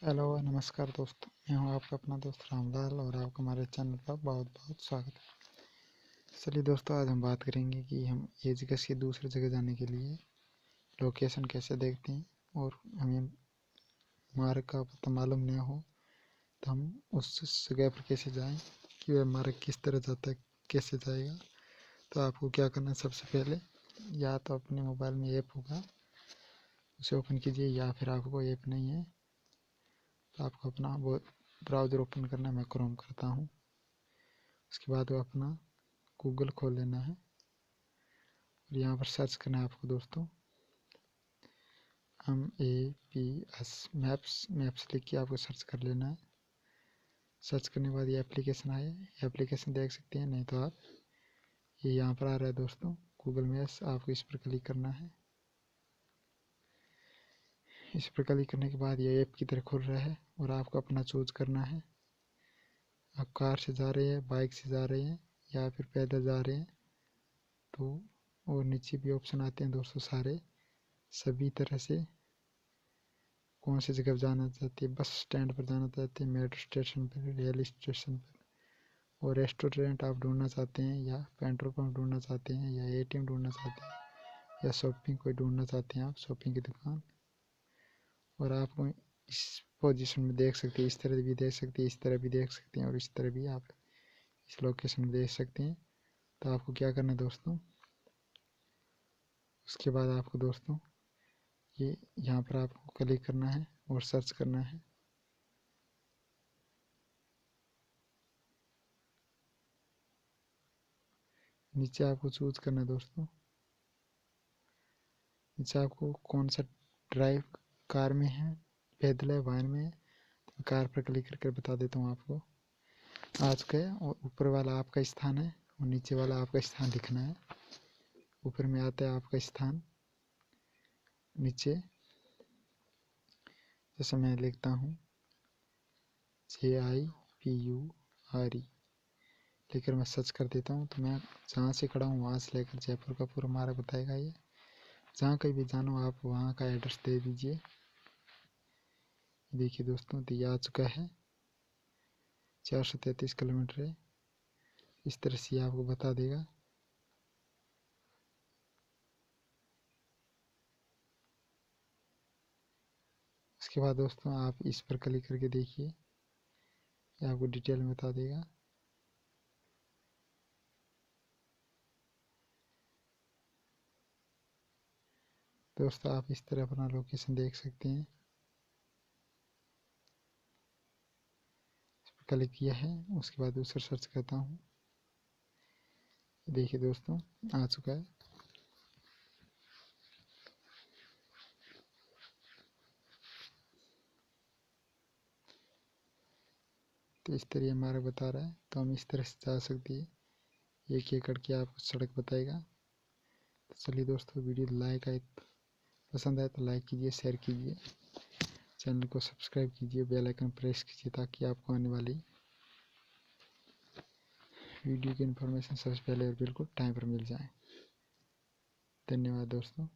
Hello नमस्कार दोस्तों, मैं हूं आपका अपना दोस्त रामलाल और आपका हमारे चैनल पर बहुत बहुत स्वागत है। चलिए दोस्तों, आज हम बात करेंगे कि हम एक जगह से दूसरी जगह जाने के लिए लोकेशन कैसे देखते हैं और हमें मार्ग का पता मालूम नहीं हो तो हम उस जगह पर कैसे जाएं, कि वह मार्ग किस तरह जाता है, कैसे जाएगा। तो आपको क्या करना है, सबसे पहले या तो अपने मोबाइल में ऐप होगा उसे ओपन कीजिए, या फिर आपको ऐप नहीं है तो आपको अपना वो ब्राउज़र ओपन करना है। मैं क्रोम करता हूँ। उसके बाद वो अपना गूगल खोल लेना है और यहाँ पर सर्च करना है आपको दोस्तों MAPS मैप्स लिख के आपको सर्च कर लेना है। सर्च करने के बाद ये एप्लीकेशन आए, एप्लीकेशन देख सकते हैं, नहीं तो आप ये यहाँ पर आ रहा है दोस्तों गूगल मैप्स, आपको इस पर क्लिक करना है। इस पर क्लिक करने के बाद ये ऐप की तरह खुल रहा है और आपको अपना चूज करना है। आप कार से जा रहे हैं, बाइक से जा रहे हैं या फिर पैदल जा रहे हैं तो, और नीचे भी ऑप्शन आते हैं दोस्तों सारे, सभी तरह से कौन सी जगह जाना चाहते हैं, बस स्टैंड पर जाना चाहते हैं, मेट्रो स्टेशन पर, रेल स्टेशन पर, और रेस्टोरेंट आप ढूंढना चाहते हैं, या पेट्रोल पंप ढूंढना चाहते हैं, या ATM ढूंढना चाहते हैं, या शॉपिंग कोई ढूंढना चाहते हैं आप, शॉपिंग की दुकान। और आपको इस पोजीशन में देख सकते हैं, इस तरह भी देख सकते हैं, इस तरह भी देख सकते हैं, और इस तरह भी आप इस लोकेशन में देख सकते हैं। तो आपको क्या करना है दोस्तों, उसके बाद आपको दोस्तों ये यहाँ पर आपको क्लिक करना है और सर्च करना है। नीचे आपको चूज करना है दोस्तों, नीचे आपको कौन सा ड्राइव, कार में है, पैदल है, वाहन में है, तो कार पर क्लिक करके बता देता हूँ आपको। आ चुका है और ऊपर वाला आपका स्थान है और नीचे वाला आपका स्थान लिखना है। ऊपर में आता है आपका स्थान, नीचे जैसे मैं लिखता हूँ JIPURE, लेकर मैं सर्च कर देता हूँ तो मैं जहाँ से खड़ा हूँ वहाँ से लेकर जयपुर का पूरा मार्ग बताएगा। ये जहाँ कहीं भी जाना हो आप वहाँ का एड्रेस दे दीजिए। देखिए दोस्तों, तो ये आ चुका है, 433 किलोमीटर है। इस तरह से आपको बता देगा। उसके बाद दोस्तों आप इस पर क्लिक करके देखिए, ये आपको डिटेल में बता देगा। दोस्तों आप इस तरह अपना लोकेशन देख सकते हैं। इस पर क्लिक किया है, उसके बाद दूसरा सर्च करता हूँ। देखिए दोस्तों आ चुका है। तो इस तरह हमारा बता रहा है, तो हम इस तरह से जा सकते हैं। एक एक करके आपको सड़क बताएगा। तो चलिए दोस्तों, वीडियो लाइक आए, पसंद आए तो लाइक कीजिए, शेयर कीजिए, चैनल को सब्सक्राइब कीजिए, बेल आइकन प्रेस कीजिए ताकि आपको आने वाली वीडियो की इन्फॉर्मेशन सबसे पहले और बिल्कुल टाइम पर मिल जाए। धन्यवाद दोस्तों।